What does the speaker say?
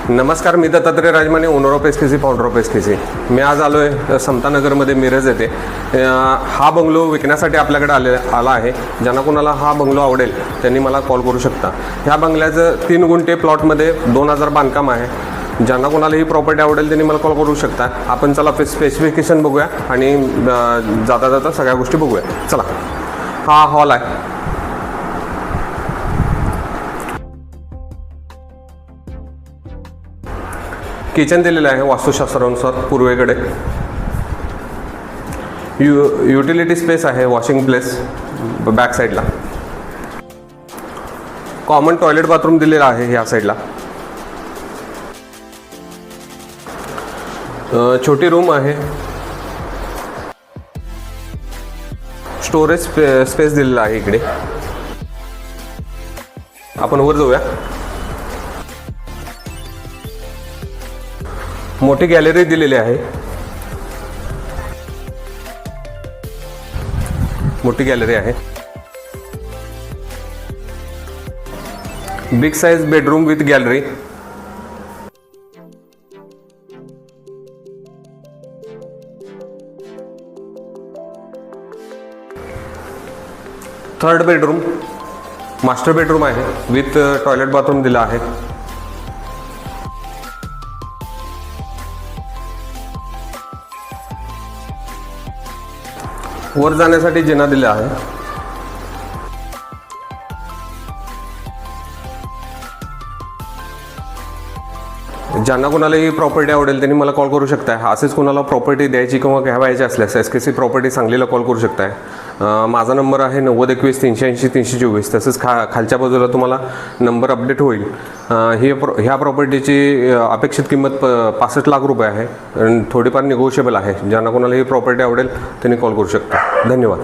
नमस्कार, मी Dattatray Rajmane, owner of SKC, founder of SKC. मी आज आलो आहे समतानगरमध्ये, मिरज येथे. हा बंगलो विकण्यासाठी आपल्याकडे आला आहे. ज्यांना कोणाला हा बंगलो आवडेल त्यांनी मला कॉल करू शकता. ह्या बंगल्याचं 3 गुंठे प्लॉटमध्ये 2000 बांधकाम आहे. ज्यांना कोणाला ही प्रॉपर्टी आवडेल त्यांनी मला कॉल करू शकता. आपण चला स्पेसिफिकेशन बघूया आणि जाता जाता सगळ्या गोष्टी बघूया. चला, हा हॉल आहे. किचन दिलेलं आहे वास्तुशास्त्रानुसार पूर्वेकडे. युटिलिटी स्पेस आहे, वॉशिंग प्लेस बॅक साईडला. कॉमन टॉयलेट बाथरूम दिलेला आहे ह्या साईडला. छोटी रूम आहे. स्टोरेज स्पेस दिलेला आहे इकडे. आपण वर जाऊया. मोठी गॅलरी दिलेली आहे. मोठी गॅलरी आहे. Big size bedroom with gallery. Third bedroom master bedroom आहे विथ टॉयलेट बाथरूम दिला आहे. वर जाण्यासाठी जिना दिला आहे. ज्यांना कोणाला ही प्रॉपर्टी आवडेल त्यांनी मला कॉल करू शकताय. असेच कोणाला प्रॉपर्टी द्यायची किंवा घ्यावायची असल्यास एसकेसी प्रॉपर्टी सांगलीला कॉल करू शकताय. माझा नंबर आहे 9021 380 324. तसंच खालच्या बाजूला तुम्हाला नंबर अपडेट होईल. ह्या प्रॉपर्टीची अपेक्षित किंमत 65 लाख रुपये आहे आणि थोडीफार निगोशिएबल आहे. ज्यांना कोणाला ही प्रॉपर्टी आवडेल त्यांनी कॉल करू शकता. धन्यवाद.